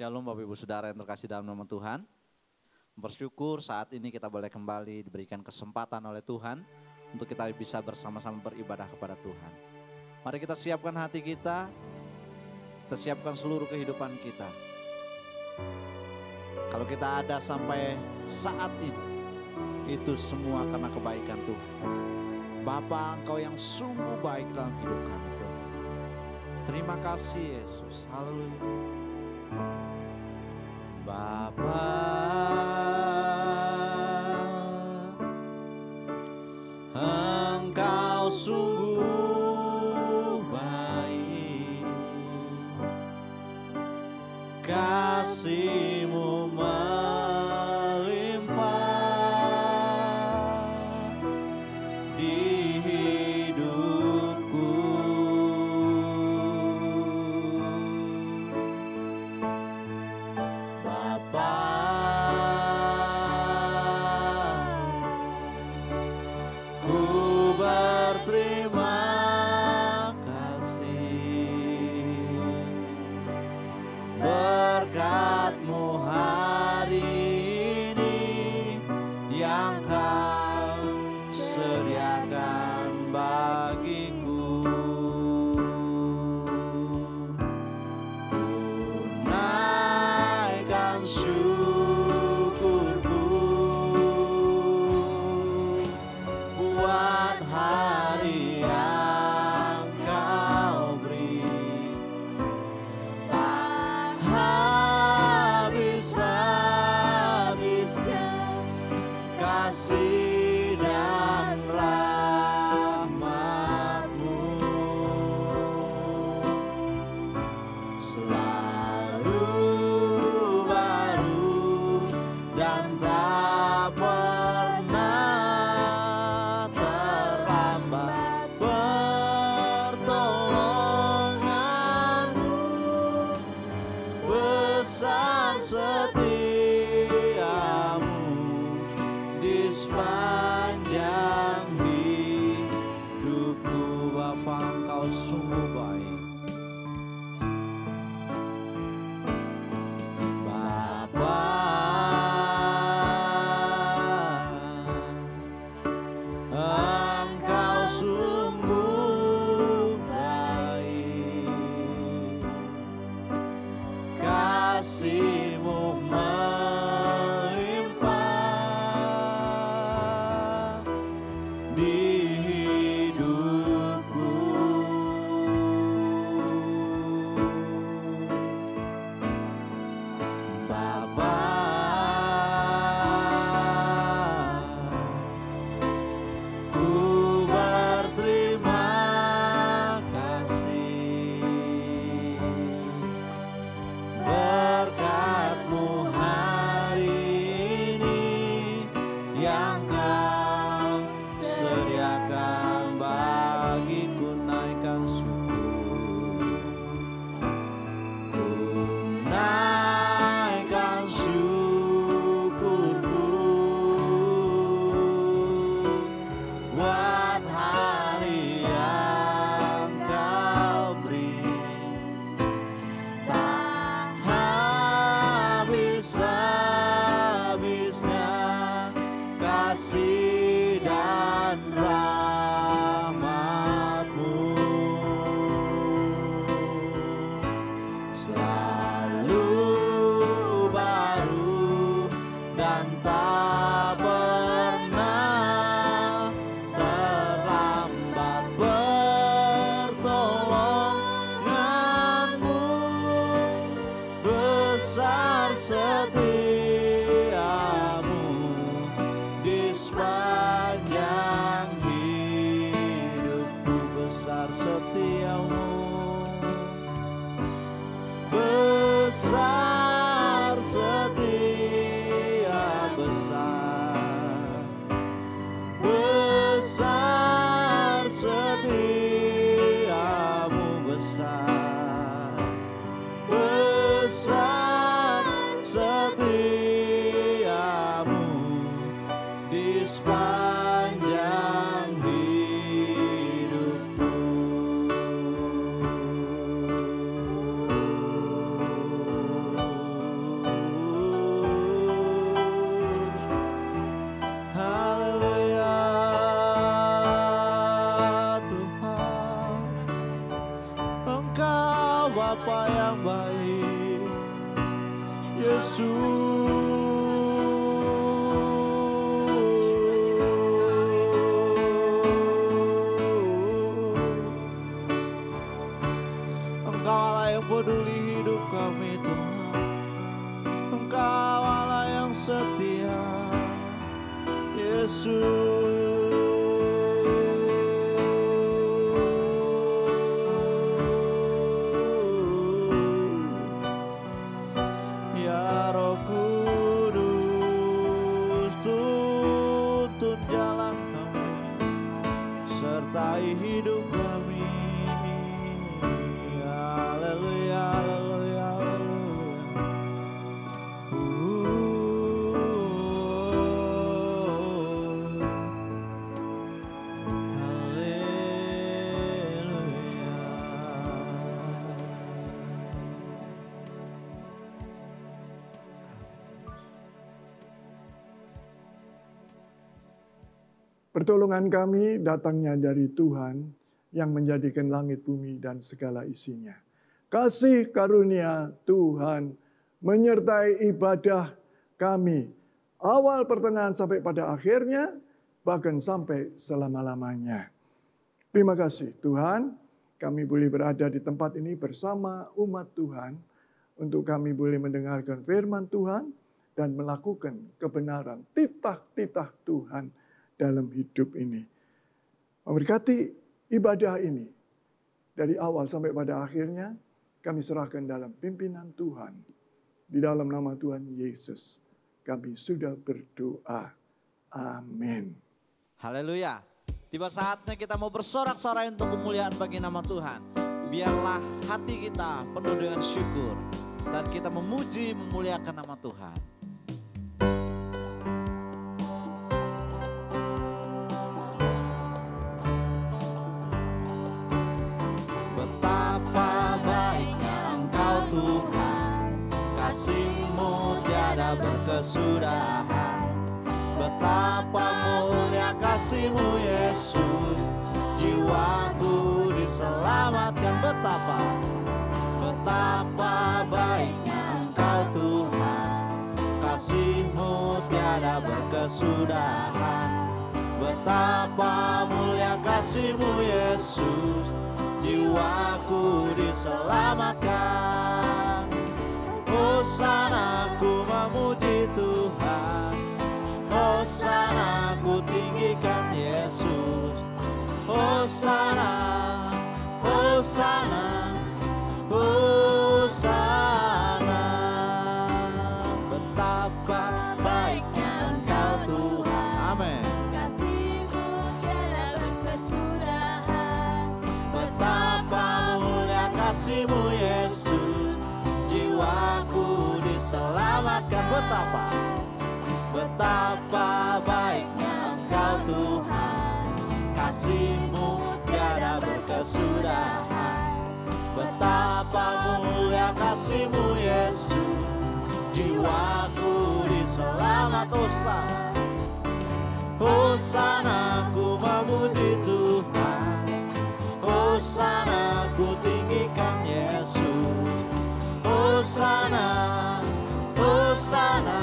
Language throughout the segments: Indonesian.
Shalom Bapak Ibu Saudara yang terkasih dalam nama Tuhan. Bersyukur saat ini kita boleh kembali diberikan kesempatan oleh Tuhan untuk kita bisa bersama-sama beribadah kepada Tuhan. Mari kita siapkan hati kita siapkan seluruh kehidupan kita. Kalau kita ada sampai saat ini, itu semua karena kebaikan Tuhan. Bapa, Engkau yang sungguh baik dalam hidup kami Tuhan. Terima kasih Yesus, haleluya. Bapa, Engkau sungguh baik, kasih-Mu melimpah di hidupku. Bapa, ku berterima kasih berkat-Mu hari ini yang Kau sediakan bagiku. Naikkan syukurku buat hari yang Kau beri. Tak habis-habisnya kasih dan rahmat-Mu, selalu baru dan tak pernah terlambat. Pertolongan-Mu besar, setia-Mu di sepanjang hidupku. Bapa, Engkau sungguh baik. Bapa, Engkau sungguh baik, kasih-Mu melimpah di hidupku. Bapa, ku berterima kasih berkat Bapa yang baik, Yesus. Engkau Allah yang peduli hidup kami Tuhan, Engkau Allah yang setia, Yesus. Ya Roh Kudus, tuntun jalan kami, sertai hidup kami. Haleluya, haleluya, haleluya. Pertolongan kami datangnya dari Tuhan yang menjadikan langit, bumi, dan segala isinya. Kasih karunia Tuhan menyertai ibadah kami, awal, pertengahan, sampai pada akhirnya, bahkan sampai selama-lamanya. Terima kasih Tuhan, kami boleh berada di tempat ini bersama umat Tuhan, untuk kami boleh mendengarkan firman Tuhan dan melakukan kebenaran, titah-titah Tuhan dalam hidup ini. Memberkati ibadah ini dari awal sampai pada akhirnya, kami serahkan dalam pimpinan Tuhan. Di dalam nama Tuhan Yesus kami sudah berdoa. Amin. Haleluya. Tiba saatnya kita mau bersorak-sorai untuk kemuliaan bagi nama Tuhan. Biarlah hati kita penuh dengan syukur dan kita memuji memuliakan nama Tuhan. Berkesudahan, betapa mulia kasih-Mu Yesus, jiwaku diselamatkan. Betapa baiknya Engkau Tuhan, kasih-Mu tiada berkesudahan. Betapa mulia kasih-Mu Yesus, jiwaku diselamatkan. Hosana ku memuji Tuhan, Hosana ku tinggikan Yesus. Hosana, Hosana, Hosana. Betapa baiknya Engkau Tuhan. Amin. Kasih-Mu tiada berkesudahan. Betapa mulia kasih-Mu Yesus, jiwaku diselamatkan. Betapa baiknya Engkau Tuhan, kasih-Mu tiada berkesudahan. Betapa mulia kasih-Mu Yesus, jiwaku diselamatkan. Hosana ku memuji Tuhan, Hosana ku tinggikan Yesus. Hosana, Hosana,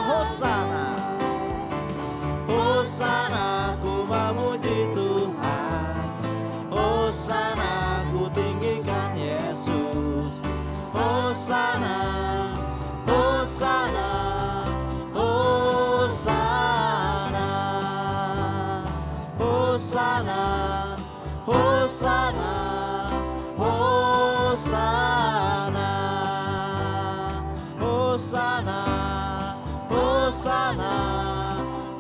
Hosana, Hosana ku memuji Tuhan, Hosana ku tinggikan Yesus. Hosana, Hosana, Hosana, Hosana, Hosana, Hosana, Hosana, Hosana,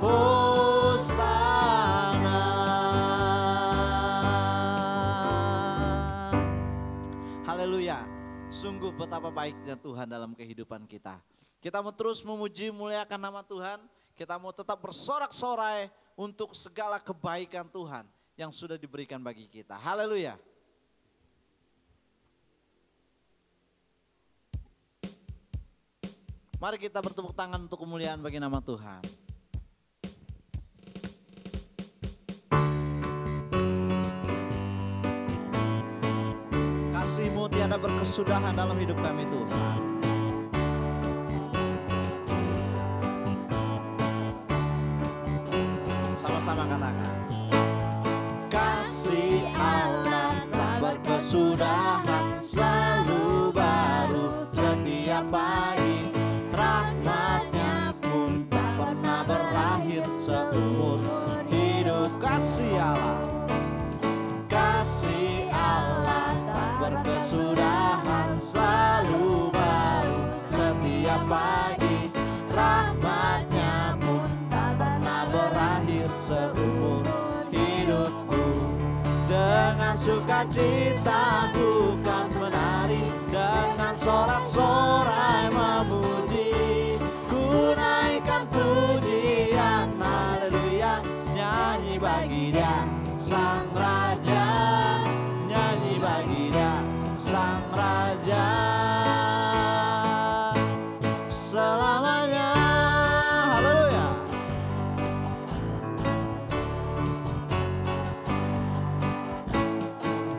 Hosana. Haleluya. Sungguh betapa baiknya Tuhan dalam kehidupan kita. Kita mau terus memuji muliakan nama Tuhan. Kita mau tetap bersorak-sorai untuk segala kebaikan Tuhan yang sudah diberikan bagi kita. Haleluya. Mari kita bertepuk tangan untuk kemuliaan bagi nama Tuhan. kasih-Mu tiada berkesudahan dalam hidup kami Tuhan. Sama-sama katakan. Kasih Allah tak berkesudahan, selalu baru setiap pagi. Rahmat-Nya pun tak pernah berakhir seumur hidup. Kasih Allah, kasih Allah tak berkesudahan, selalu baru setiap pagi. Rahmat-Nya pun tak pernah berakhir seumur hidupku. Dengan sukacita ku kan menari, dengan sorak-sorai memuji. Ku naikkan pujian, haleluya, nyanyi bagi Dia Sang Raja, nyanyi bagi Dia Sang Raja. Selamanya, haleluya.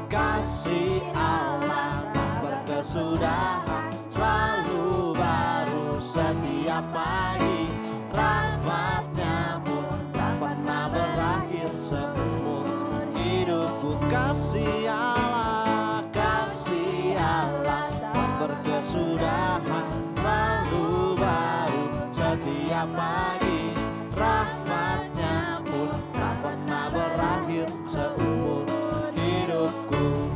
Kasih Allah tak berkesudahan, selalu baru setiap pagi. Rahmat-Nya pun tak pernah berakhir seumur hidupku. Kasih Allah tak berkesudahan, selalu baru setiap pagi. Rahmat-Nya pun tak pernah berakhir seumur hidupku.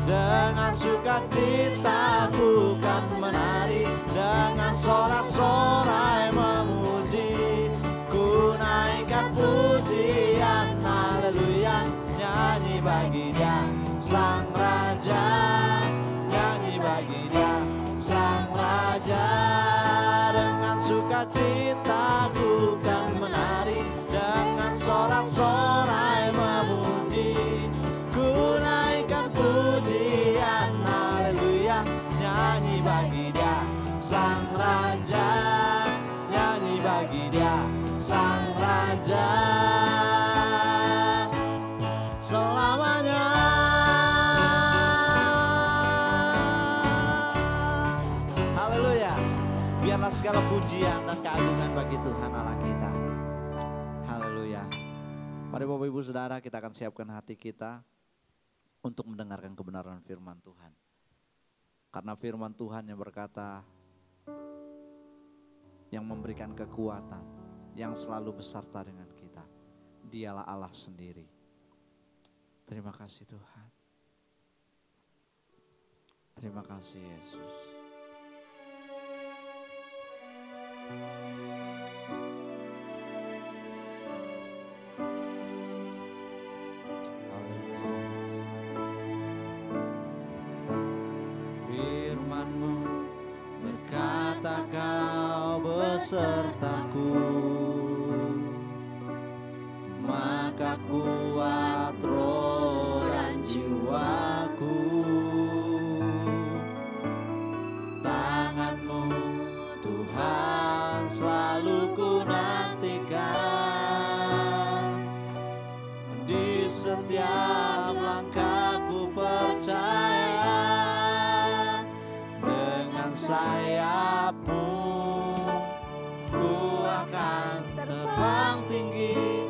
Dengan sukacita ku kan menari, dengan sorak-sorai memuji. Ku naikkan pujian, haleluya, nyanyi bagi Dia Sang Raja, nyanyi bagi Dia Sang Raja. Dengan sukacita ku kan menari, dengan sorak-sorai memuji. Ku naikkan pujian, haleluya, nyanyi bagi Dia Sang Raja, nyanyi bagi Dia Sang Raja. Selamanya. Haleluya. Biarlah segala pujian dan keagungan bagi Tuhan Allah kita. Haleluya. Mari Bapak Ibu Saudara, kita akan siapkan hati kita untuk mendengarkan kebenaran firman Tuhan. Karena firman Tuhan yang berkata, yang memberikan kekuatan, yang selalu beserta dengan kita, Dialah Allah sendiri. Terima kasih Tuhan. Terima kasih Yesus. Firman-Mu berkata Kau besertaku, maka kuat roh dan jiwaku. Tangan-Mu Tuhan selalu ku nantikan, di setiap langkahku percaya. Dengan sayap-Mu ku akan terbang tinggi,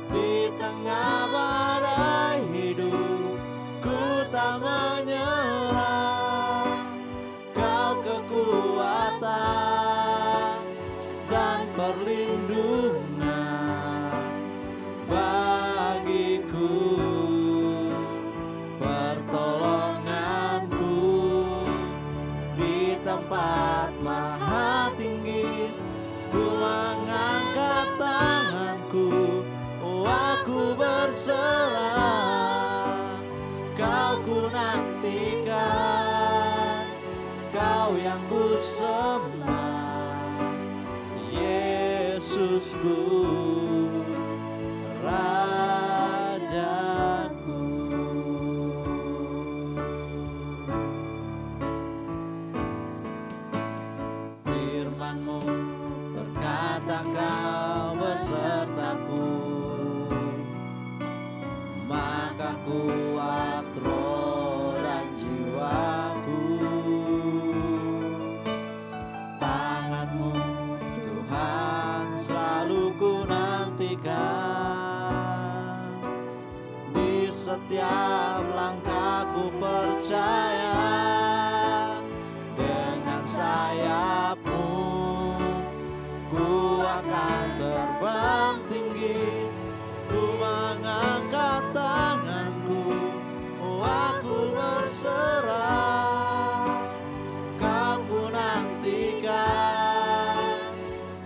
di tengah badai hidup ku tak menyerah. Kau kekuatan dan perlindungan bagiku, pertolonganku di tempat maha tinggi. Ku mengangkat tanganku, aku berserah. Kau ku nantikan, Kau yang ku sembah, Yesusku, Rajaku. Firman-Mu berkata Kau besertaku, maka kuat roh dan jiwa. Aku percaya dengan sayap-Mu ku akan terbang tinggi. Ku mengangkat tanganku, oh aku berserah. Kau ku nantikan,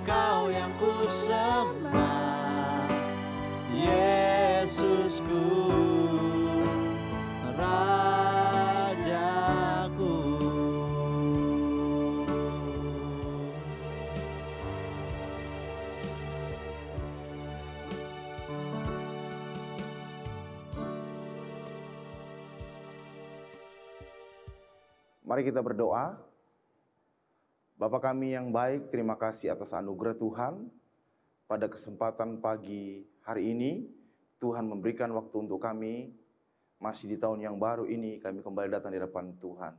Kau yang ku sembah, Yesusku, Rajaku. Mari kita berdoa. Bapa kami yang baik, terima kasih atas anugerah Tuhan. Pada kesempatan pagi hari ini, Tuhan memberikan waktu untuk kami. Masih di tahun yang baru ini, kami kembali datang di hadapan Tuhan.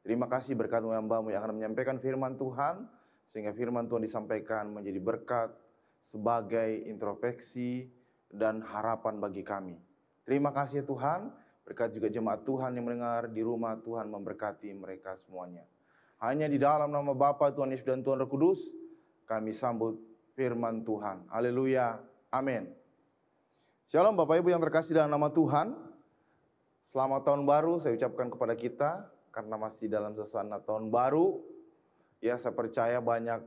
Terima kasih berkat hamba-Mu yang akan menyampaikan firman Tuhan, sehingga firman Tuhan disampaikan menjadi berkat sebagai introspeksi dan harapan bagi kami. Terima kasih Tuhan, berkat juga jemaat Tuhan yang mendengar di rumah. Tuhan memberkati mereka semuanya. Hanya di dalam nama Bapa, Tuhan Yesus dan Tuhan Roh Kudus, kami sambut firman Tuhan. Haleluya. Amin. Shalom Bapak Ibu yang terkasih dalam nama Tuhan. Selamat tahun baru saya ucapkan kepada kita, karena masih dalam suasana tahun baru. Ya, saya percaya banyak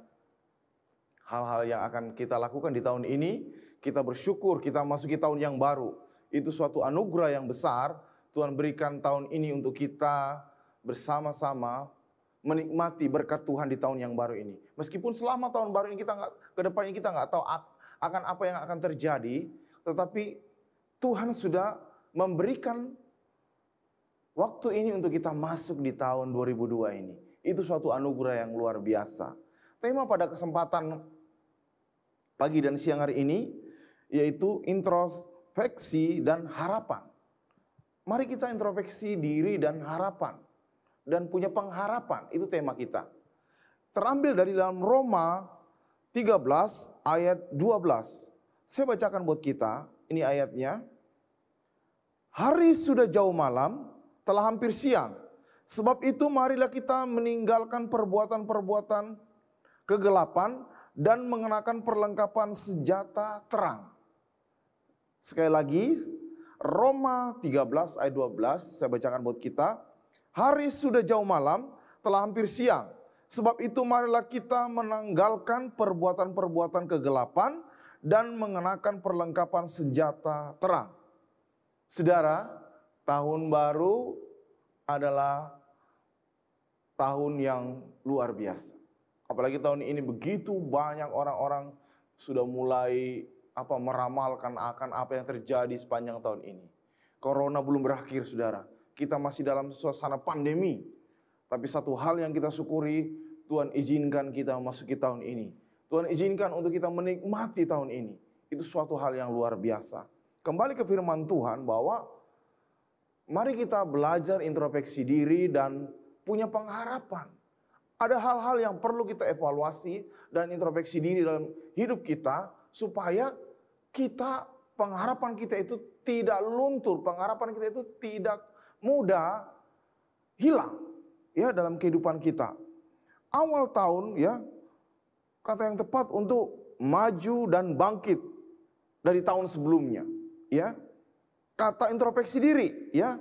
hal-hal yang akan kita lakukan di tahun ini. Kita bersyukur kita masuki tahun yang baru. Itu suatu anugerah yang besar. Tuhan berikan tahun ini untuk kita bersama-sama menikmati berkat Tuhan di tahun yang baru ini. Meskipun selama tahun baru ini ke depan ini kita nggak tahu akan apa yang akan terjadi, tetapi Tuhan sudah memberikan waktu ini untuk kita masuk di tahun 2002 ini. Itu suatu anugerah yang luar biasa. Tema pada kesempatan pagi dan siang hari ini yaitu introspeksi dan harapan. Mari kita introspeksi diri dan harapan. Dan punya pengharapan, itu tema kita. Terambil dari dalam Roma 13 ayat 12. Saya bacakan buat kita, ini ayatnya. Hari sudah jauh malam, telah hampir siang. Sebab itu marilah kita meninggalkan perbuatan-perbuatan kegelapan dan mengenakan perlengkapan senjata terang. Sekali lagi, Roma 13 ayat 12, saya bacakan buat kita. Hari sudah jauh malam, telah hampir siang. Sebab itu marilah kita menanggalkan perbuatan-perbuatan kegelapan dan mengenakan perlengkapan senjata terang. Saudara, tahun baru adalah tahun yang luar biasa. Apalagi tahun ini begitu banyak orang-orang sudah mulai meramalkan akan apa yang terjadi sepanjang tahun ini. Corona belum berakhir, saudara. Kita masih dalam suasana pandemi. Tapi satu hal yang kita syukuri, Tuhan izinkan kita memasuki tahun ini. Tuhan izinkan untuk kita menikmati tahun ini. Itu suatu hal yang luar biasa. Kembali ke firman Tuhan bahwa mari kita belajar introspeksi diri dan punya pengharapan. Ada hal-hal yang perlu kita evaluasi dan introspeksi diri dalam hidup kita supaya pengharapan kita itu tidak luntur, pengharapan kita itu tidak mudah hilang ya dalam kehidupan kita. Awal tahun ya, kata yang tepat untuk maju dan bangkit dari tahun sebelumnya ya. Kata introspeksi diri ya.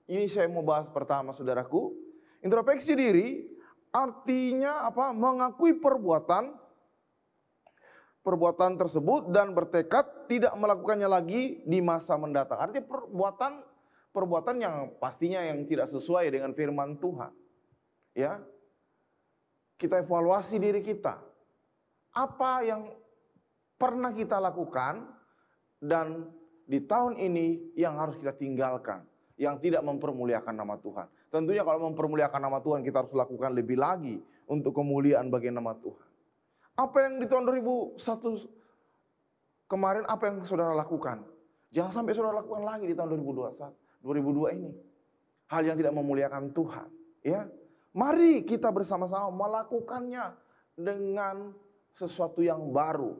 Ini saya mau bahas pertama saudaraku. Introspeksi diri artinya apa? Mengakui perbuatan tersebut dan bertekad tidak melakukannya lagi di masa mendatang. Artinya perbuatan yang pastinya yang tidak sesuai dengan firman Tuhan. Ya. Kita evaluasi diri kita. Apa yang pernah kita lakukan dan di tahun ini yang harus kita tinggalkan, yang tidak mempermuliakan nama Tuhan. Tentunya kalau mempermuliakan nama Tuhan kita harus lakukan lebih lagi untuk kemuliaan bagi nama Tuhan. Apa yang di tahun 2001 kemarin apa yang saudara lakukan? Jangan sampai saudara lakukan lagi di tahun 2002 ini. Hal yang tidak memuliakan Tuhan, ya. Mari kita bersama-sama melakukannya dengan sesuatu yang baru.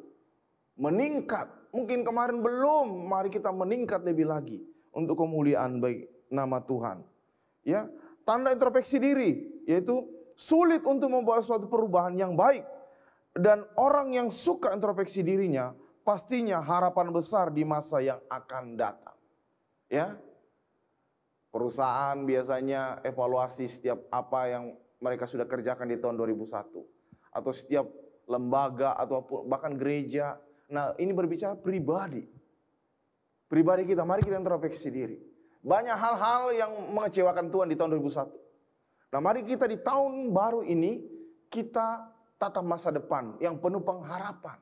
Meningkat. Mungkin kemarin belum, mari kita meningkat lebih lagi untuk kemuliaan bagi nama Tuhan. Ya, tanda introspeksi diri yaitu sulit untuk membawa suatu perubahan yang baik. Dan orang yang suka introspeksi dirinya pastinya harapan besar di masa yang akan datang. Ya. Perusahaan biasanya evaluasi setiap apa yang mereka sudah kerjakan di tahun 2001. Atau setiap lembaga atau bahkan gereja. Nah, ini berbicara pribadi. Pribadi kita, mari kita introspeksi diri. Banyak hal-hal yang mengecewakan Tuhan di tahun 2001. Nah, mari kita di tahun baru ini kita tatap masa depan yang penuh pengharapan.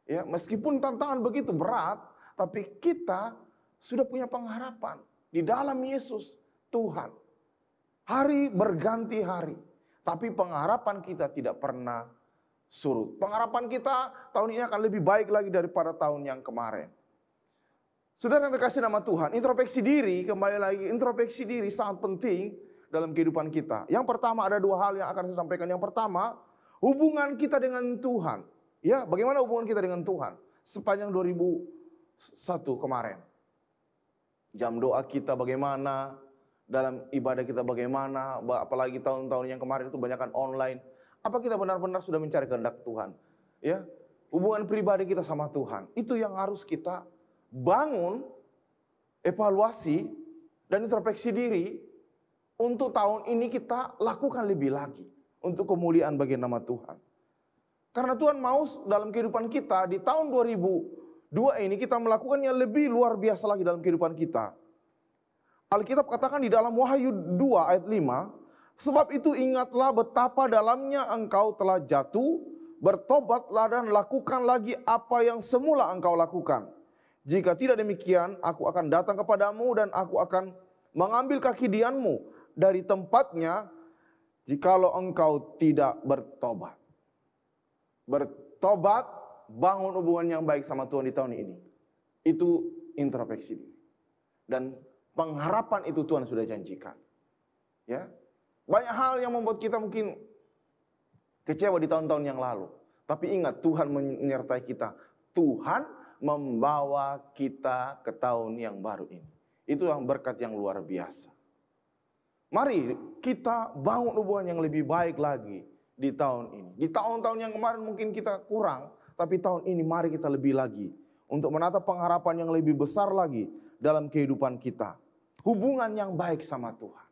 Ya, meskipun tantangan begitu berat, tapi kita sudah punya pengharapan di dalam Yesus Tuhan. Hari berganti hari, tapi pengharapan kita tidak pernah surut. Pengharapan kita tahun ini akan lebih baik lagi daripada tahun yang kemarin. Saudara yang terkasih nama Tuhan, introspeksi diri, kembali lagi, introspeksi diri sangat penting dalam kehidupan kita. Yang pertama, ada dua hal yang akan saya sampaikan. Yang pertama, hubungan kita dengan Tuhan. Ya, bagaimana hubungan kita dengan Tuhan sepanjang 2001 kemarin. Jam doa kita bagaimana, dalam ibadah kita bagaimana, apalagi tahun-tahun yang kemarin itu banyakkan online. Apa kita benar-benar sudah mencari kehendak Tuhan? Ya, hubungan pribadi kita sama Tuhan, itu yang harus kita bangun, evaluasi, dan introspeksi diri untuk tahun ini kita lakukan lebih lagi untuk kemuliaan bagi nama Tuhan. Karena Tuhan mau dalam kehidupan kita di tahun 2002 ini kita melakukannya lebih luar biasa lagi dalam kehidupan kita. Alkitab katakan di dalam Wahyu 2 ayat 5, sebab itu ingatlah betapa dalamnya engkau telah jatuh, bertobatlah dan lakukan lagi apa yang semula engkau lakukan. Jika tidak demikian, aku akan datang kepadamu dan aku akan mengambil kaki dianmu dari tempatnya jikalau engkau tidak bertobat. Bertobat, bangun hubungan yang baik sama Tuhan di tahun ini. Itu introspeksi. Dan pengharapan itu Tuhan sudah janjikan. Ya. Banyak hal yang membuat kita mungkin kecewa di tahun-tahun yang lalu. Tapi ingat, Tuhan menyertai kita. Tuhan membawa kita ke tahun yang baru ini. Itu yang berkat yang luar biasa. Mari kita bangun hubungan yang lebih baik lagi di tahun ini. Di tahun-tahun yang kemarin mungkin kita kurang, tapi tahun ini mari kita lebih lagi untuk menatap pengharapan yang lebih besar lagi dalam kehidupan kita. Hubungan yang baik sama Tuhan.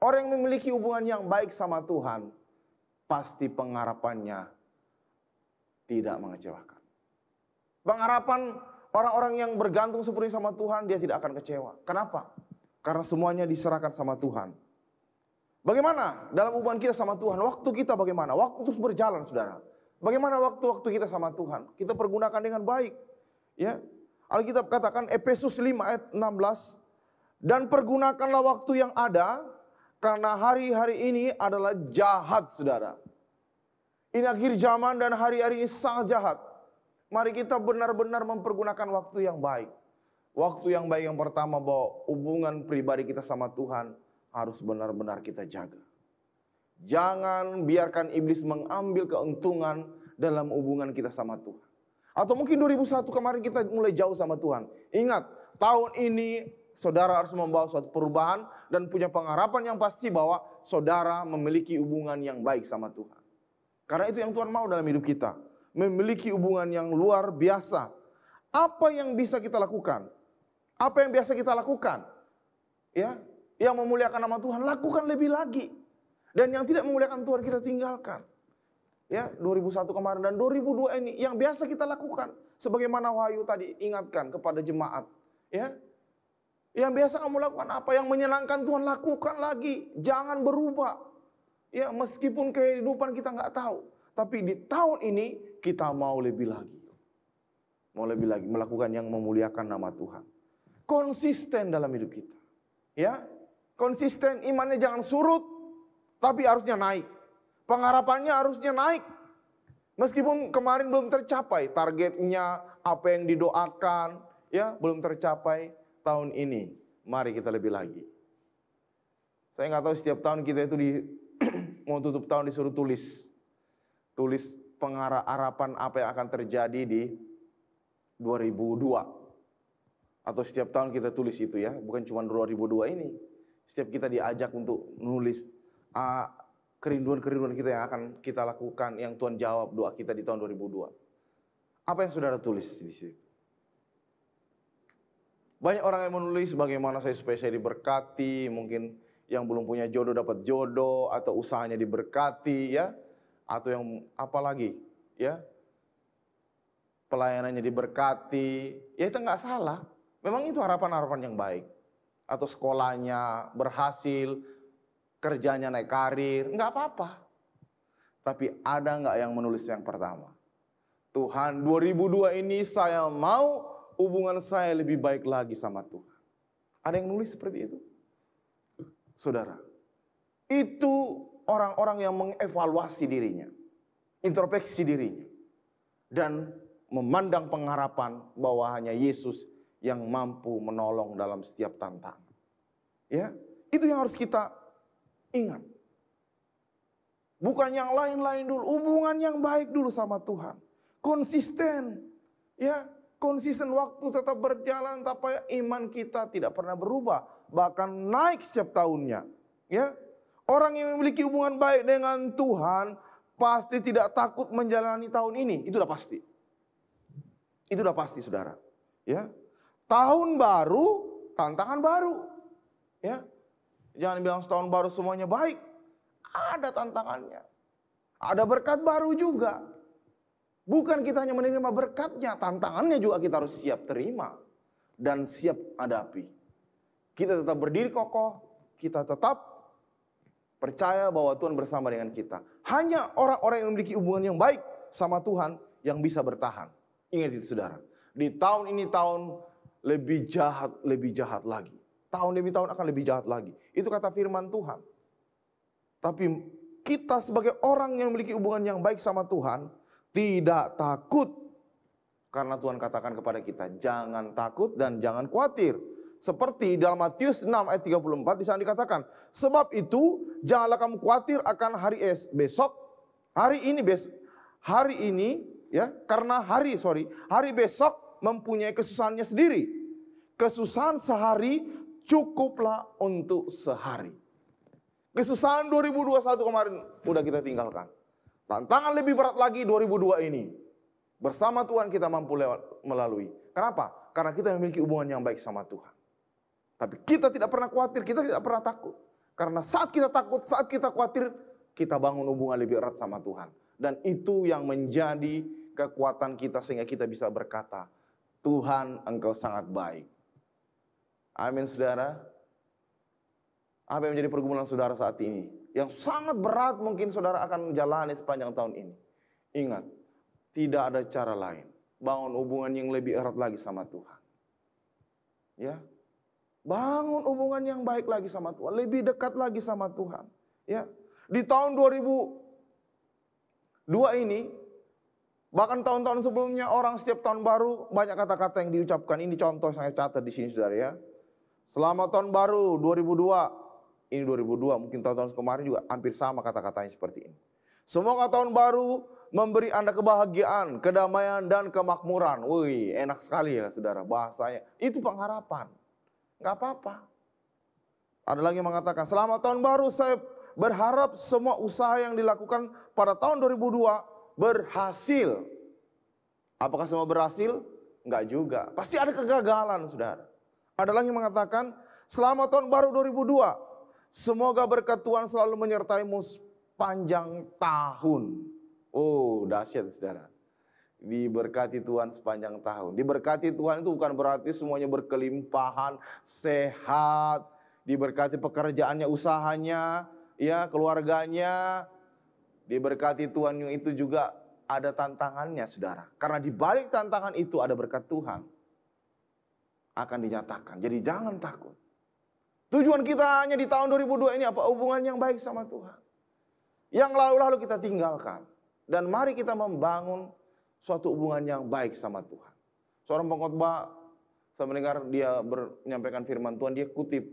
Orang yang memiliki hubungan yang baik sama Tuhan, pasti pengharapannya tidak mengecewakan. Pengharapan orang-orang yang bergantung sepenuhnya sama Tuhan, dia tidak akan kecewa. Kenapa? Karena semuanya diserahkan sama Tuhan. Bagaimana dalam hubungan kita sama Tuhan? Waktu kita bagaimana? Waktu terus berjalan, saudara. Bagaimana waktu-waktu kita sama Tuhan? Kita pergunakan dengan baik. Ya, Alkitab katakan Efesus 5 ayat 16, dan pergunakanlah waktu yang ada, karena hari-hari ini adalah jahat, saudara. Ini akhir zaman dan hari-hari ini sangat jahat. Mari kita benar-benar mempergunakan waktu yang baik. Waktu yang baik yang pertama, bahwa hubungan pribadi kita sama Tuhan harus benar-benar kita jaga. Jangan biarkan iblis mengambil keuntungan dalam hubungan kita sama Tuhan. Atau mungkin 2001 kemarin kita mulai jauh sama Tuhan. Ingat, tahun ini saudara harus membawa suatu perubahan dan punya pengharapan yang pasti bahwa saudara memiliki hubungan yang baik sama Tuhan. Karena itu yang Tuhan mau dalam hidup kita. Memiliki hubungan yang luar biasa. Apa yang bisa kita lakukan? Apa yang biasa kita lakukan? Ya, yang memuliakan nama Tuhan, lakukan lebih lagi. Dan yang tidak memuliakan Tuhan kita tinggalkan. Ya, 2001 kemarin dan 2002 ini yang biasa kita lakukan. Sebagaimana Wahyu tadi ingatkan kepada jemaat. Ya, yang biasa kamu lakukan apa? Yang menyenangkan Tuhan, lakukan lagi. Jangan berubah. Ya, meskipun kehidupan kita nggak tahu. Tapi di tahun ini kita mau lebih lagi. Mau lebih lagi melakukan yang memuliakan nama Tuhan. Konsisten dalam hidup kita. Ya, konsisten, imannya jangan surut, tapi harusnya naik. Pengharapannya harusnya naik. Meskipun kemarin belum tercapai targetnya, apa yang didoakan, ya belum tercapai tahun ini. Mari kita lebih lagi. Saya nggak tahu setiap tahun kita itu mau tutup tahun disuruh tulis pengharapan apa yang akan terjadi di 2002. Atau setiap tahun kita tulis itu ya, bukan cuma 2002 ini. Setiap kita diajak untuk nulis kerinduan-kerinduan kita yang akan kita lakukan, yang Tuhan jawab doa kita di tahun 2002. Apa yang saudara tulis di situ? Banyak orang yang menulis bagaimana supaya saya diberkati, mungkin yang belum punya jodoh dapat jodoh, atau usahanya diberkati, ya, atau yang apa lagi, ya, pelayanannya diberkati, ya itu nggak salah. Memang itu harapan-harapan yang baik. Atau sekolahnya berhasil, kerjanya naik karir, nggak apa-apa. Tapi ada nggak yang menulis yang pertama? Tuhan, 2002 ini saya mau hubungan saya lebih baik lagi sama Tuhan. Ada yang nulis seperti itu? Saudara, itu orang-orang yang mengevaluasi dirinya, introspeksi dirinya, dan memandang pengharapan bahwa hanya Yesus yang mampu menolong dalam setiap tantangan. Ya, itu yang harus kita ingat. Bukan yang lain-lain dulu, hubungan yang baik dulu sama Tuhan. Konsisten, ya, konsisten, waktu tetap berjalan, tapi iman kita tidak pernah berubah, bahkan naik setiap tahunnya. Ya, orang yang memiliki hubungan baik dengan Tuhan pasti tidak takut menjalani tahun ini, itu udah pasti. Itu udah pasti, saudara. Ya, tahun baru, tantangan baru. Ya, jangan bilang setahun baru semuanya baik. Ada tantangannya, ada berkat baru juga. Bukan kita hanya menerima berkatnya, tantangannya juga kita harus siap terima dan siap hadapi. Kita tetap berdiri kokoh, kita tetap percaya bahwa Tuhan bersama dengan kita. Hanya orang-orang yang memiliki hubungan yang baik sama Tuhan yang bisa bertahan. Ingat itu, saudara. Di tahun ini tahun lebih jahat lagi. Tahun demi tahun akan lebih jahat lagi. Itu kata firman Tuhan. Tapi kita sebagai orang yang memiliki hubungan yang baik sama Tuhan, tidak takut. Karena Tuhan katakan kepada kita, jangan takut dan jangan khawatir. Seperti dalam Matius 6 ayat 34 di sana dikatakan, sebab itu janganlah kamu khawatir akan hari besok. Hari ini ya, karena hari besok mempunyai kesusahannya sendiri. Kesusahan sehari cukuplah untuk sehari. Kesusahan 2021 kemarin udah kita tinggalkan. Tantangan lebih berat lagi 2002 ini. Bersama Tuhan kita mampu melalui. Kenapa? Karena kita memiliki hubungan yang baik sama Tuhan. Tapi kita tidak pernah khawatir, kita tidak pernah takut. Karena saat kita takut, saat kita khawatir, kita bangun hubungan lebih erat sama Tuhan. Dan itu yang menjadi kekuatan kita sehingga kita bisa berkata, Tuhan, Engkau sangat baik. Amin, saudara. Apa yang menjadi pergumulan saudara saat ini? Yang sangat berat mungkin saudara akan jalani sepanjang tahun ini. Ingat, tidak ada cara lain. Bangun hubungan yang lebih erat lagi sama Tuhan. Ya, bangun hubungan yang baik lagi sama Tuhan. Lebih dekat lagi sama Tuhan. Ya, di tahun 2002 ini, bahkan tahun-tahun sebelumnya orang setiap tahun baru banyak kata-kata yang diucapkan. Ini contoh saya catat di sini, saudara ya. Selamat tahun baru 2002. Ini 2002, mungkin tahun-tahun kemarin juga hampir sama kata-katanya seperti ini. Semoga tahun baru memberi Anda kebahagiaan, kedamaian, dan kemakmuran. Wih, enak sekali ya saudara bahasanya. Itu pengharapan. Nggak apa-apa. Ada lagi yang mengatakan, selamat tahun baru, saya berharap semua usaha yang dilakukan pada tahun 2002 berhasil. Apakah semua berhasil? Enggak juga. Pasti ada kegagalan, saudara. Ada lagi yang mengatakan, selamat tahun baru 2002. Semoga berkat Tuhan selalu menyertaimu sepanjang tahun. Oh, dahsyat, saudara. Diberkati Tuhan sepanjang tahun. Diberkati Tuhan itu bukan berarti semuanya berkelimpahan, sehat, diberkati pekerjaannya, usahanya, ya, keluarganya. Diberkati Tuhan yang itu juga ada tantangannya, saudara. Karena di balik tantangan itu ada berkat Tuhan akan dinyatakan. Jadi jangan takut. Tujuan kita hanya di tahun 2002 ini apa? Hubungan yang baik sama Tuhan. Yang lalu-lalu kita tinggalkan. Dan mari kita membangun suatu hubungan yang baik sama Tuhan. Seorang pengkhotbah, saya mendengar dia menyampaikan firman Tuhan, dia kutip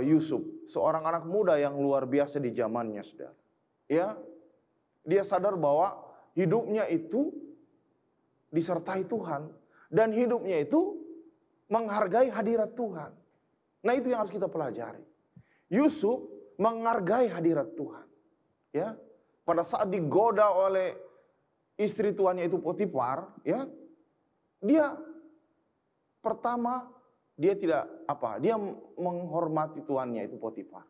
Yusuf, seorang anak muda yang luar biasa di zamannya, saudara. Ya, dia sadar bahwa hidupnya itu disertai Tuhan dan hidupnya itu menghargai hadirat Tuhan. Nah, itu yang harus kita pelajari. Yusuf menghargai hadirat Tuhan. Ya, pada saat digoda oleh istri tuannya itu Potifar, ya, dia pertama dia tidak dia menghormati tuannya itu Potifar.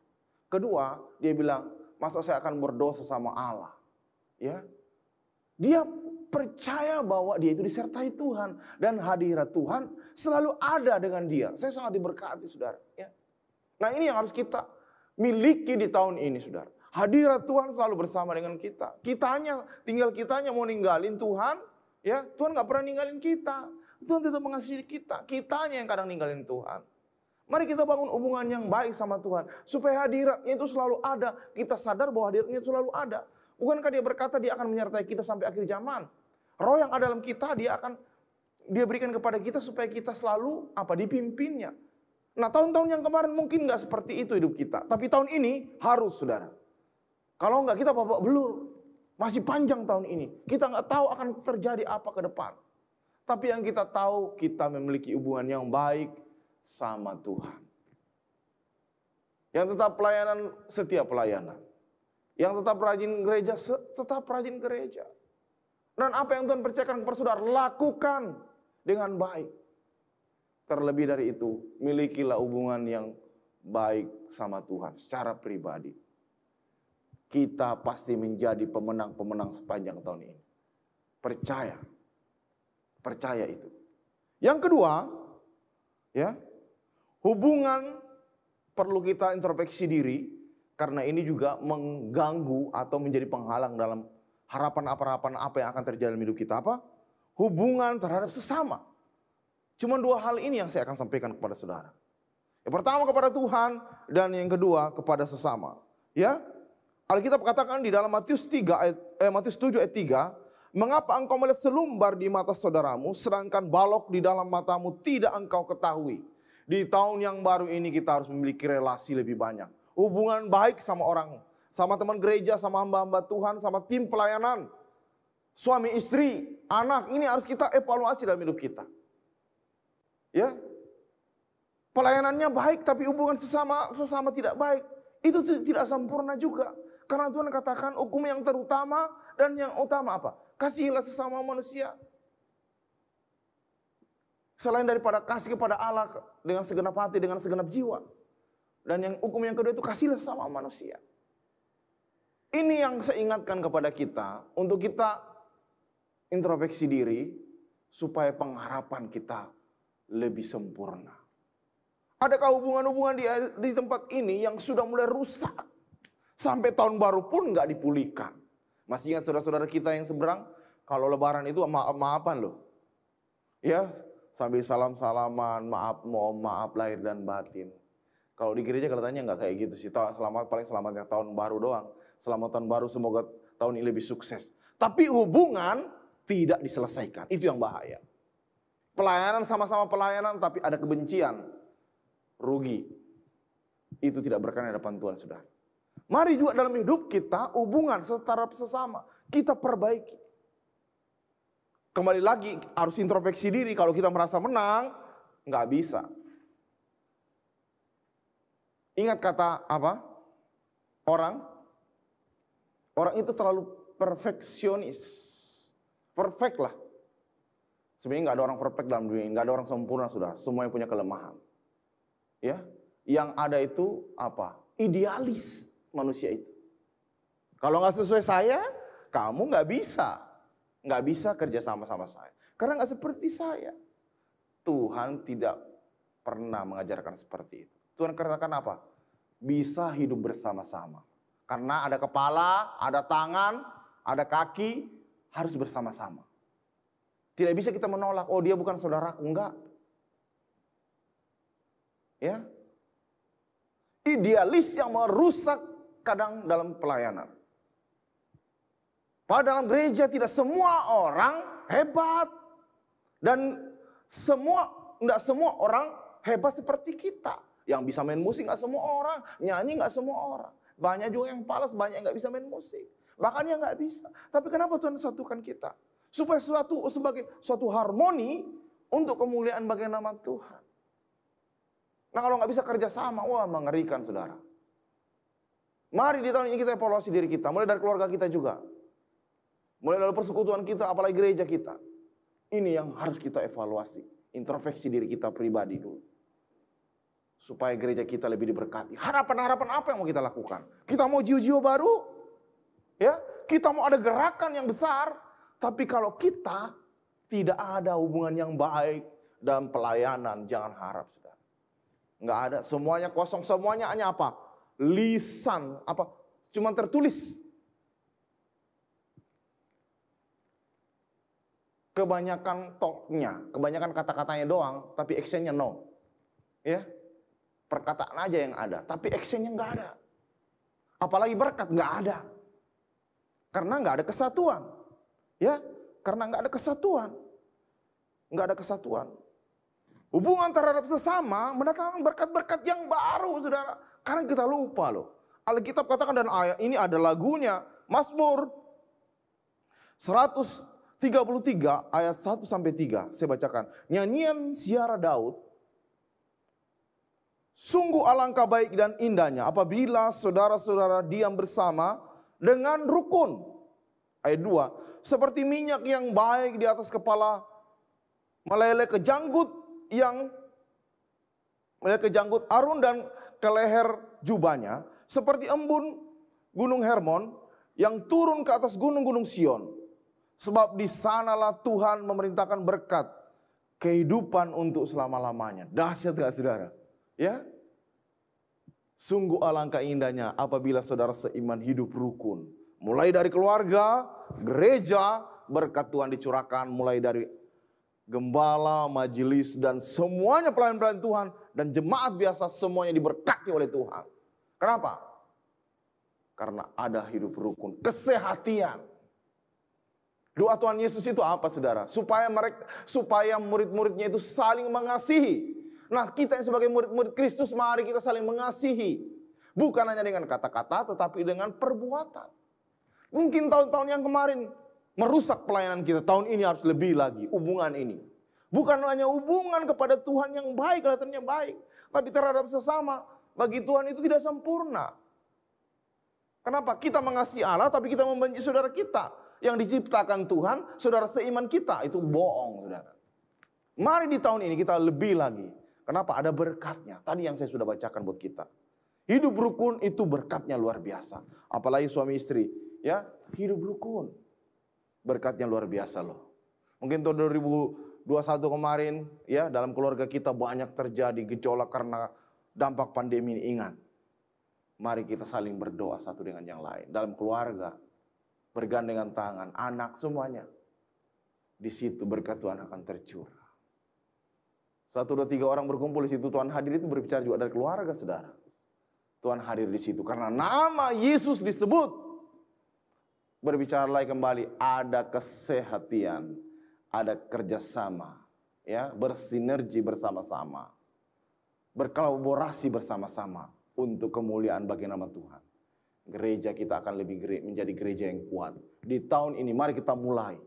Kedua, dia bilang, masa saya akan berdosa sama Allah? Ya, dia percaya bahwa dia itu disertai Tuhan dan hadirat Tuhan selalu ada dengan dia. Saya sangat diberkati, saudara. Ya. Nah, ini yang harus kita miliki di tahun ini, saudara. Hadirat Tuhan selalu bersama dengan kita. Tinggal kitanya mau ninggalin Tuhan, ya. Tuhan nggak pernah ninggalin kita. Tuhan tetap mengasihi kita. Kitanya yang kadang ninggalin Tuhan. Mari kita bangun hubungan yang baik sama Tuhan. Supaya hadiratnya itu selalu ada. Kita sadar bahwa hadiratnya itu selalu ada. Bukankah dia berkata dia akan menyertai kita sampai akhir zaman. Roh yang ada dalam kita dia berikan kepada kita supaya kita selalu dipimpinnya. Nah, tahun-tahun yang kemarin mungkin nggak seperti itu hidup kita. Tapi tahun ini harus, saudara. Kalau nggak kita babak belur. Masih panjang tahun ini. Kita nggak tahu akan terjadi apa ke depan. Tapi yang kita tahu, kita memiliki hubungan yang baik sama Tuhan. Yang tetap pelayanan, setiap pelayanan. Yang tetap rajin gereja, tetap rajin gereja. Dan apa yang Tuhan percayakan kepada saudara, lakukan dengan baik. Terlebih dari itu, milikilah hubungan yang baik sama Tuhan secara pribadi. Kita pasti menjadi pemenang-pemenang sepanjang tahun ini. Percaya. Percaya itu. Yang kedua, ya, hubungan perlu kita introspeksi diri, karena ini juga mengganggu atau menjadi penghalang dalam harapan apa yang akan terjadi dalam hidup kita. Apa? Hubungan terhadap sesama. Cuma dua hal ini yang saya akan sampaikan kepada saudara. Yang pertama kepada Tuhan, dan yang kedua kepada sesama. Ya, Alkitab katakan di dalam Matius 7 ayat 3, mengapa engkau melihat selumbar di mata saudaramu, sedangkan balok di dalam matamu tidak engkau ketahui. Di tahun yang baru ini kita harus memiliki relasi lebih banyak. Hubungan baik sama orang, sama teman gereja, sama hamba-hamba Tuhan, sama tim pelayanan. Suami, istri, anak, ini harus kita evaluasi dalam hidup kita. Ya, pelayanannya baik tapi hubungan sesama tidak baik. Itu tidak sempurna juga. Karena Tuhan katakan hukum yang terutama dan yang utama apa? Kasihilah sesama manusia. Selain daripada kasih kepada Allah dengan segenap hati, dengan segenap jiwa. Dan yang hukum yang kedua itu kasihlah sesama manusia. Ini yang saya ingatkan kepada kita untuk kita introspeksi diri supaya pengharapan kita lebih sempurna. Adakah hubungan-hubungan di tempat ini yang sudah mulai rusak? Sampai tahun baru pun nggak dipulihkan. Masih ingat saudara-saudara kita yang seberang? Kalau lebaran itu maaf-maafan loh. Ya, sambil salam-salaman, mohon maaf lahir dan batin. Kalau di gereja kelihatannya nggak kayak gitu sih. Paling selamatnya tahun baru doang. Selamat tahun baru, semoga tahun ini lebih sukses. Tapi hubungan tidak diselesaikan. Itu yang bahaya. Pelayanan sama-sama pelayanan, tapi ada kebencian. Rugi. Itu tidak berkenan di hadapan Tuhan, saudara. Mari juga dalam hidup kita, hubungan secara sesama, kita perbaiki. Kembali lagi, harus introspeksi diri. Kalau kita merasa menang, nggak bisa. Ingat kata apa? Orang itu terlalu perfeksionis. Perfect lah. Sebenarnya nggak ada orang perfect dalam dunia ini, nggak ada orang sempurna, sudah. Semuanya punya kelemahan. Ya, yang ada itu apa? Idealis manusia itu. Kalau nggak sesuai saya, kamu nggak bisa kerja sama saya. Karena nggak seperti saya. Tuhan tidak pernah mengajarkan seperti itu. Tuhan katakan apa? Bisa hidup bersama-sama. Karena ada kepala, ada tangan, ada kaki, harus bersama-sama. Tidak bisa kita menolak, oh dia bukan saudaraku, enggak. Ya. Idealis yang merusak kadang dalam pelayanan. Padahal dalam gereja tidak semua orang hebat. Dan enggak semua orang hebat seperti kita. Yang bisa main musik enggak semua orang, nyanyi enggak semua orang. Banyak juga yang malas, banyak yang enggak bisa main musik. Bahkan yang enggak bisa. Tapi kenapa Tuhan satukan kita? Supaya sebagai suatu harmoni untuk kemuliaan bagi nama Tuhan. Nah kalau nggak bisa kerjasama, wah mengerikan saudara. Mari di tahun ini kita evaluasi diri kita, mulai dari keluarga kita juga. Mulai dari persekutuan kita, apalagi gereja kita. Ini yang harus kita evaluasi, introspeksi diri kita pribadi dulu. Supaya gereja kita lebih diberkati. Harapan-harapan apa yang mau kita lakukan? Kita mau jiwa-jiwa baru? Ya, kita mau ada gerakan yang besar. Tapi kalau kita tidak ada hubungan yang baik dalam pelayanan, jangan harap, saudara. Nggak ada, semuanya kosong, semuanya hanya apa? Lisan, apa? Cuma tertulis. Kebanyakan talknya, kebanyakan kata-katanya doang, tapi actionnya no. Ya, perkataan aja yang ada, tapi actionnya nggak ada. Apalagi berkat nggak ada, karena nggak ada kesatuan. Ya, karena nggak ada kesatuan, nggak ada kesatuan. Hubungan terhadap sesama mendatangkan berkat-berkat yang baru, saudara. Karena kita lupa loh. Alkitab katakan dan ayat ini ada lagunya, Mazmur 133 ayat 1 sampai 3. Saya bacakan. Nyanyian Ziarah Daud. Sungguh alangkah baik dan indahnya apabila saudara-saudara diam bersama dengan rukun. Ayat 2. Seperti minyak yang baik di atas kepala meleleh ke janggut Harun dan ke leher jubahnya, seperti embun gunung Hermon yang turun ke atas gunung-gunung Sion. Sebab di sanalah Tuhan memerintahkan berkat kehidupan untuk selama-lamanya. Dahsyat gak saudara? Ya, sungguh alangkah indahnya apabila saudara seiman hidup rukun. Mulai dari keluarga, gereja, berkat Tuhan dicurahkan mulai dari gembala, majelis, dan semuanya pelayan-pelayan Tuhan. Dan jemaat biasa semuanya diberkati oleh Tuhan. Kenapa? Karena ada hidup rukun, kesehatian. Doa Tuhan Yesus itu apa saudara? Supaya murid-muridnya itu saling mengasihi. Nah kita yang sebagai murid-murid Kristus, mari kita saling mengasihi. Bukan hanya dengan kata-kata, tetapi dengan perbuatan. Mungkin tahun-tahun yang kemarin merusak pelayanan kita. Tahun ini harus lebih lagi hubungan ini. Bukan hanya hubungan kepada Tuhan yang baik, kelihatannya baik. Tapi terhadap sesama, bagi Tuhan itu tidak sempurna. Kenapa? Kita mengasihi Allah, tapi kita membenci saudara kita. Yang diciptakan Tuhan, saudara seiman kita. Itu bohong, saudara. Mari di tahun ini kita lebih lagi. Kenapa? Ada berkatnya. Tadi yang saya sudah bacakan buat kita. Hidup rukun itu berkatnya luar biasa. Apalagi suami istri. Ya, hidup rukun. Berkatnya luar biasa loh. Mungkin tahun 2021 kemarin ya dalam keluarga kita banyak terjadi gejolak karena dampak pandemi ini. Ingat, mari kita saling berdoa satu dengan yang lain. Dalam keluarga, bergandengan tangan, anak semuanya. Di situ berkat Tuhan akan tercurah. 1, 2, 3 orang berkumpul di situ, Tuhan hadir itu berbicara juga dari keluarga saudara. Tuhan hadir di situ karena nama Yesus disebut. Berbicara lagi kembali, ada kesehatan, ada kerjasama, ya, bersinergi bersama-sama, berkolaborasi bersama-sama untuk kemuliaan bagi nama Tuhan. Gereja kita akan lebih menjadi gereja yang kuat. Di tahun ini mari kita mulai.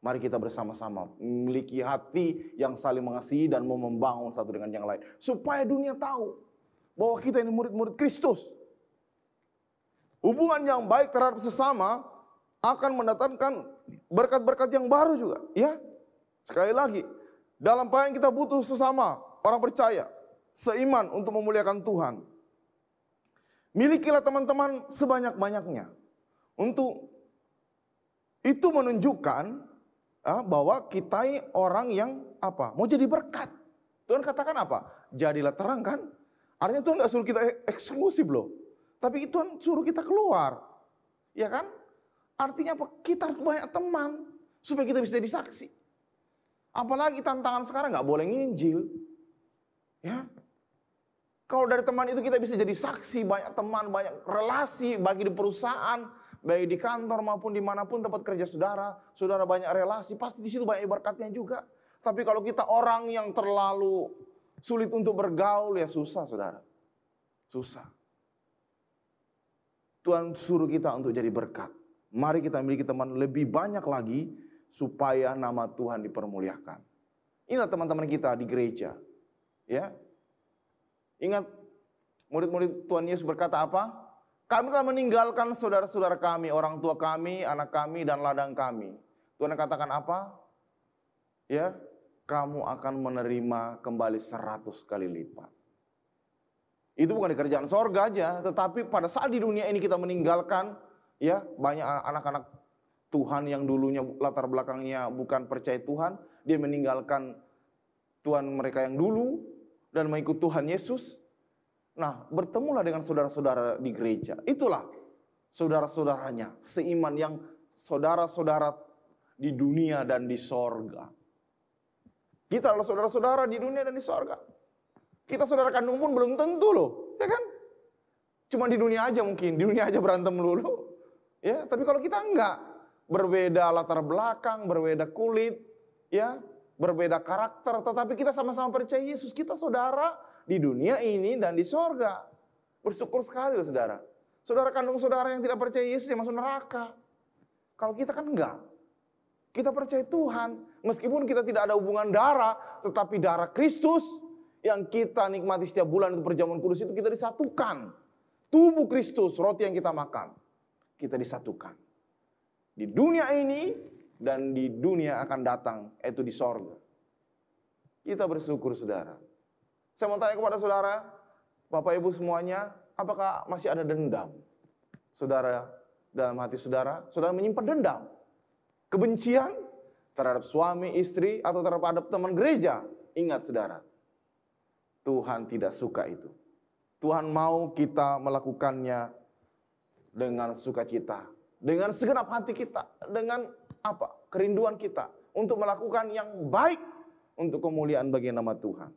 Mari kita bersama-sama memiliki hati yang saling mengasihi dan mau membangun satu dengan yang lain. Supaya dunia tahu bahwa kita ini murid-murid Kristus. Hubungan yang baik terhadap sesama akan mendatangkan berkat-berkat yang baru juga. Ya, sekali lagi, dalam pelayanan kita butuh sesama orang percaya, seiman untuk memuliakan Tuhan. Milikilah teman-teman sebanyak-banyaknya. Untuk itu menunjukkan bahwa kita orang yang apa? Mau jadi berkat. Tuhan katakan apa? Jadilah terang kan? Artinya Tuhan nggak suruh kita eksklusif loh. Tapi Tuhan suruh kita keluar. Ya kan? Artinya apa? Kita harus banyak teman. Supaya kita bisa jadi saksi. Apalagi tantangan sekarang nggak boleh nginjil. Ya. Kalau dari teman itu kita bisa jadi saksi. Banyak teman, banyak relasi. Baik di perusahaan, baik di kantor maupun dimanapun tempat kerja saudara. Saudara banyak relasi. Pasti di situ banyak berkatnya juga. Tapi kalau kita orang yang terlalu sulit untuk bergaul, ya susah saudara. Susah. Tuhan suruh kita untuk jadi berkat. Mari kita miliki teman lebih banyak lagi supaya nama Tuhan dipermuliakan. Inilah teman-teman kita di gereja. Ya. Ingat murid-murid Tuhan Yesus berkata apa? Kami telah meninggalkan saudara-saudara kami, orang tua kami, anak kami, dan ladang kami. Tuhan katakan apa? Ya, kamu akan menerima kembali 100 kali lipat. Itu bukan di kerjaan sorga aja, tetapi pada saat di dunia ini kita meninggalkan, ya, banyak anak-anak Tuhan yang dulunya latar belakangnya bukan percaya Tuhan, dia meninggalkan Tuhan mereka yang dulu dan mengikut Tuhan Yesus. Nah, bertemulah dengan saudara-saudara di gereja. Itulah saudara-saudaranya, seiman yang saudara-saudara di dunia dan di sorga. Kita adalah saudara-saudara di dunia dan di sorga. Kita saudara kandung pun belum tentu loh, ya kan? Cuma di dunia aja mungkin, di dunia aja berantem dulu. Ya, tapi kalau kita enggak, berbeda latar belakang, berbeda kulit, ya, berbeda karakter, tetapi kita sama-sama percaya Yesus, kita saudara di dunia ini dan di sorga. Bersyukur sekali loh saudara. Saudara kandung saudara yang tidak percaya Yesus yang masuk neraka. Kalau kita kan enggak. Kita percaya Tuhan, meskipun kita tidak ada hubungan darah, tetapi darah Kristus yang kita nikmati setiap bulan itu perjamuan kudus itu kita disatukan. Tubuh Kristus, roti yang kita makan, kita disatukan. Di dunia ini dan di dunia akan datang, yaitu di sorga. Kita bersyukur saudara. Saya mau tanya kepada saudara, Bapak Ibu semuanya, apakah masih ada dendam? Saudara, dalam hati saudara, saudara menyimpan dendam. Kebencian terhadap suami, istri, atau terhadap teman gereja. Ingat saudara, Tuhan tidak suka itu. Tuhan mau kita melakukannya dengan sukacita, dengan segenap hati kita, dengan apa? Kerinduan kita untuk melakukan yang baik untuk kemuliaan bagi nama Tuhan.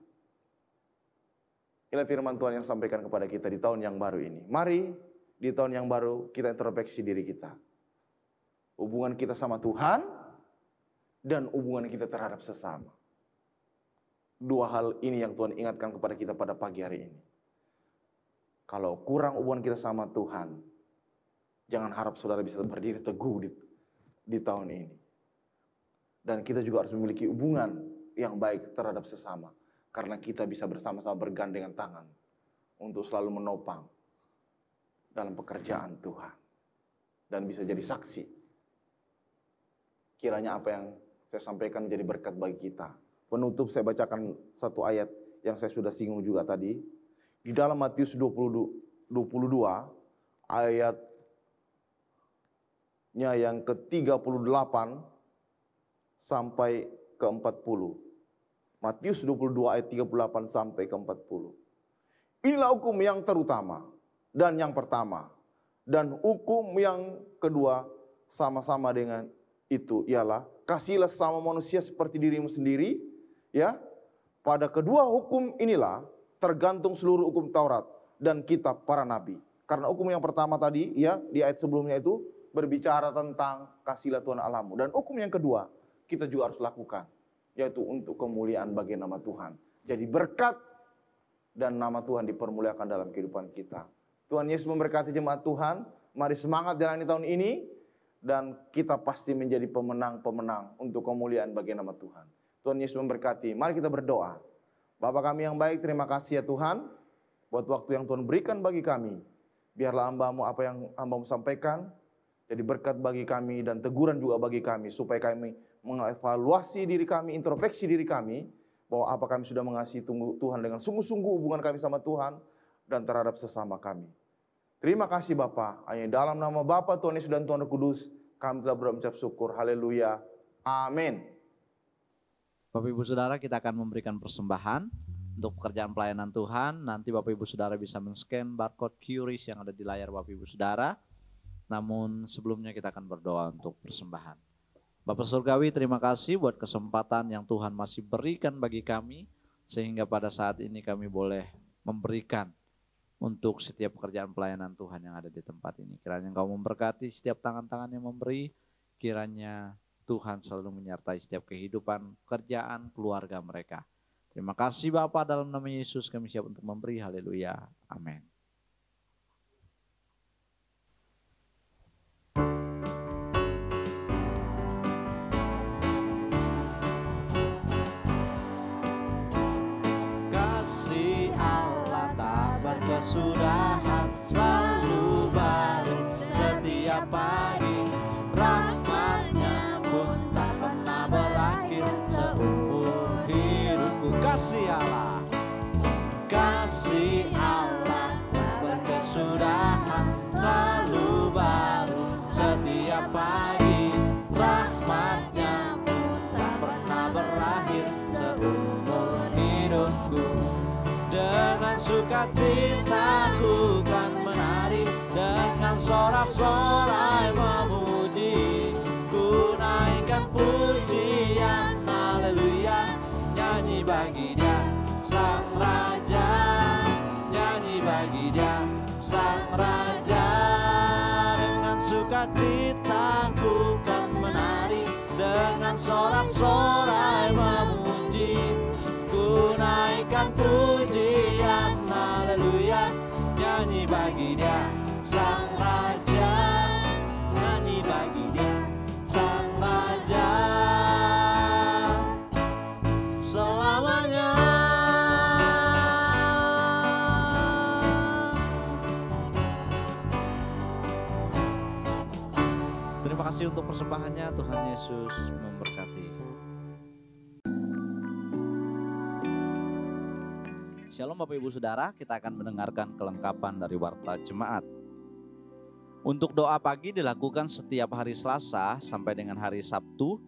Inilah firman Tuhan yang sampaikan kepada kita di tahun yang baru ini. Mari di tahun yang baru kita introspeksi diri kita. Hubungan kita sama Tuhan dan hubungan kita terhadap sesama. Dua hal ini yang Tuhan ingatkan kepada kita pada pagi hari ini. Kalau kurang hubungan kita sama Tuhan, jangan harap saudara bisa berdiri teguh di tahun ini. Dan kita juga harus memiliki hubungan yang baik terhadap sesama. Karena kita bisa bersama-sama bergandengan tangan untuk selalu menopang dalam pekerjaan Tuhan. Dan bisa jadi saksi. Kiranya apa yang saya sampaikan menjadi berkat bagi kita. Penutup saya bacakan satu ayat yang saya sudah singgung juga tadi. Di dalam Matius 22 ayatnya yang ke-38 sampai ke-40. Matius 22 ayat 38 sampai ke-40. Inilah hukum yang terutama dan yang pertama. Dan hukum yang kedua sama-sama dengan itu ialah kasihilah sama manusia seperti dirimu sendiri, ya. Pada kedua hukum inilah tergantung seluruh hukum Taurat dan kitab para nabi. Karena hukum yang pertama tadi, ya, di ayat sebelumnya itu berbicara tentang kasihilah Tuhan Allahmu, dan hukum yang kedua kita juga harus lakukan, yaitu untuk kemuliaan bagi nama Tuhan. Jadi berkat dan nama Tuhan dipermuliakan dalam kehidupan kita. Tuhan Yesus memberkati jemaat Tuhan. Mari semangat jalani tahun ini. Dan kita pasti menjadi pemenang-pemenang untuk kemuliaan bagi nama Tuhan. Tuhan Yesus memberkati. Mari kita berdoa. Bapa kami yang baik, terima kasih ya Tuhan. Buat waktu yang Tuhan berikan bagi kami. Biarlah hamba-Mu apa yang hamba-Mu sampaikan. Jadi berkat bagi kami dan teguran juga bagi kami. Supaya kami mengevaluasi diri kami, introspeksi diri kami. Bahwa apa kami sudah mengasihi Tuhan dengan sungguh-sungguh hubungan kami sama Tuhan. Dan terhadap sesama kami. Terima kasih Bapa. Hanya dalam nama Bapa, Tuhan Yesus dan Tuhan Roh Kudus, kami telah berucap syukur. Haleluya. Amin. Bapak Ibu Saudara, kita akan memberikan persembahan untuk pekerjaan pelayanan Tuhan. Nanti Bapak Ibu Saudara bisa men-scan barcode QRIS yang ada di layar Bapak Ibu Saudara. Namun sebelumnya kita akan berdoa untuk persembahan. Bapak Surgawi, terima kasih buat kesempatan yang Tuhan masih berikan bagi kami. Sehingga pada saat ini kami boleh memberikan untuk setiap pekerjaan pelayanan Tuhan yang ada di tempat ini. Kiranya Engkau memberkati setiap tangan-tangan yang memberi. Kiranya Tuhan selalu menyertai setiap kehidupan, pekerjaan, keluarga mereka. Terima kasih Bapa, dalam nama Yesus kami siap untuk memberi. Haleluya. Amin. Kasih Allah selalu baru setiap pagi. Rahmat-Nya tak pernah berakhir seumur hidupku. Dengan sukacitaku kan menari, dengan sorak-sorai memuji. Ku naikkan pujian, haleluya, nyanyi bagi Dia Sang Raja, nyanyi bagi Dia Sang Raja. Dengan sukacitaku kan menari, dengan sorak-sorai memuji. Ku naikkan pujian, haleluya, nyanyi bagi Dia Sang Raja, nyanyi bagi Dia Sang Raja selamanya. Terima kasih untuk persembahannya. Tuhan Yesus memberkati. Shalom Bapak Ibu Saudara, kita akan mendengarkan kelengkapan dari Warta Jemaat. Untuk doa pagi dilakukan setiap hari Selasa sampai dengan hari Sabtu,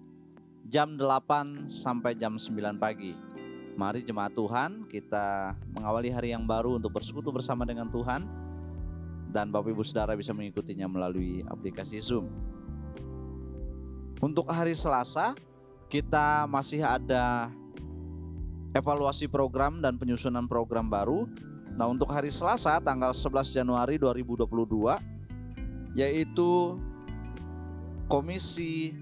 jam 8 sampai jam 9 pagi. Mari jemaat Tuhan, kita mengawali hari yang baru untuk bersekutu bersama dengan Tuhan. Dan Bapak Ibu Saudara bisa mengikutinya melalui aplikasi Zoom. Untuk hari Selasa, kita masih ada evaluasi program dan penyusunan program baru. Nah, untuk hari Selasa tanggal 11 Januari 2022 yaitu Komisi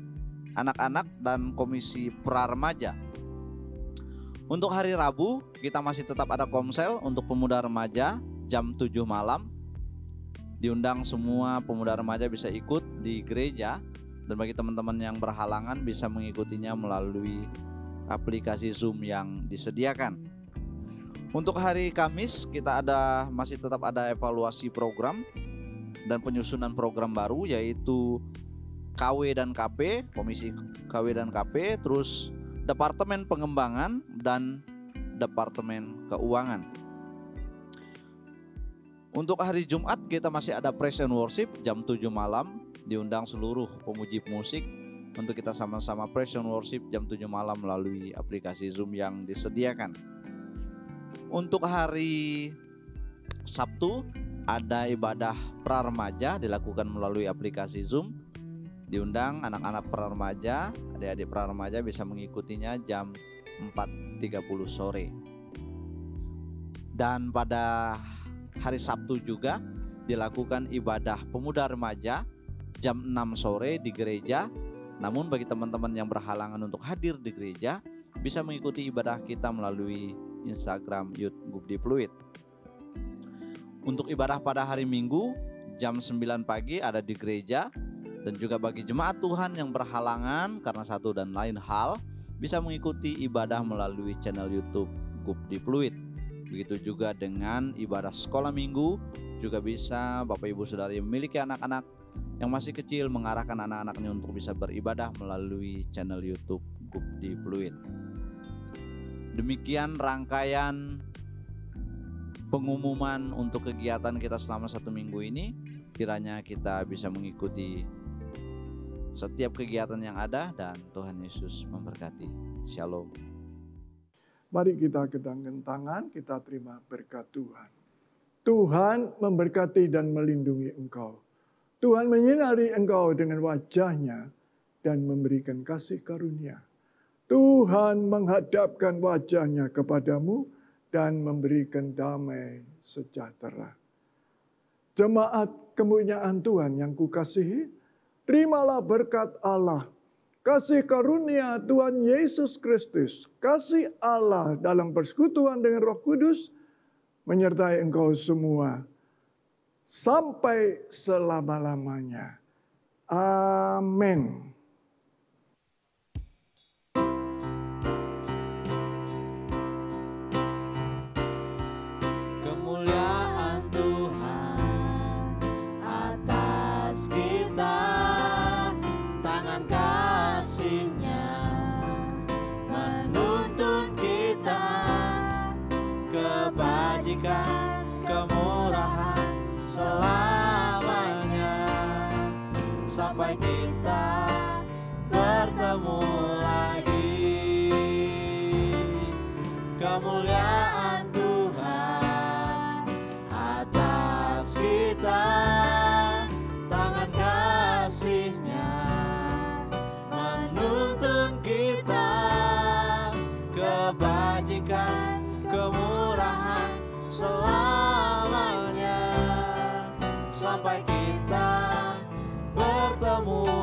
Anak-anak dan Komisi Pra-Remaja. Untuk hari Rabu kita masih tetap ada komsel untuk pemuda remaja jam 7 malam. Diundang semua pemuda remaja bisa ikut di gereja, dan bagi teman-teman yang berhalangan bisa mengikutinya melalui aplikasi Zoom yang disediakan. Untuk hari Kamis kita masih tetap ada evaluasi program dan penyusunan program baru, yaitu KW dan KP, Komisi KW dan KP, terus Departemen Pengembangan dan Departemen Keuangan. Untuk hari Jumat kita masih ada Praise and Worship jam 7 malam, diundang seluruh pemuji musik untuk kita sama-sama Praise and Worship jam 7 malam melalui aplikasi Zoom yang disediakan. Untuk hari Sabtu ada ibadah pra-remaja dilakukan melalui aplikasi Zoom. Diundang anak-anak pra-remaja, adik-adik pra-remaja bisa mengikutinya jam 4.30 sore. Dan pada hari Sabtu juga dilakukan ibadah pemuda remaja jam 6 sore di gereja. Namun bagi teman-teman yang berhalangan untuk hadir di gereja, bisa mengikuti ibadah kita melalui Instagram Youth Gubdi Pluit. Untuk ibadah pada hari Minggu jam 9 pagi ada di gereja, dan juga bagi jemaat Tuhan yang berhalangan karena satu dan lain hal bisa mengikuti ibadah melalui channel YouTube Gubdi Pluit. Begitu juga dengan ibadah sekolah minggu, juga bisa Bapak Ibu Saudara yang memiliki anak-anak yang masih kecil mengarahkan anak-anaknya untuk bisa beribadah melalui channel YouTube Gubdi Pluit. Demikian rangkaian pengumuman untuk kegiatan kita selama 1 minggu ini. Kiranya kita bisa mengikuti setiap kegiatan yang ada, dan Tuhan Yesus memberkati. Shalom. Mari kita kedangkan tangan, kita terima berkat Tuhan. Tuhan memberkati dan melindungi engkau. Tuhan menyinari engkau dengan wajah-Nya dan memberikan kasih karunia. Tuhan menghadapkan wajah-Nya kepadamu dan memberikan damai sejahtera. Jemaat kemuliaan Tuhan yang kukasihi, terimalah berkat Allah, kasih karunia Tuhan Yesus Kristus, kasih Allah dalam persekutuan dengan Roh Kudus, menyertai engkau semua sampai selama-lamanya. Amin. Kemuliaan Tuhan atas kita, tangan kasih-Nya menuntun kita, kebajikan, kemurahan selalu sampai kita bertemu lagi. Kemuliaan Tuhan atas kita, tangan kasih-Nya menuntun kita, kebajikan, kemurahan selamanya sampai kita bertemu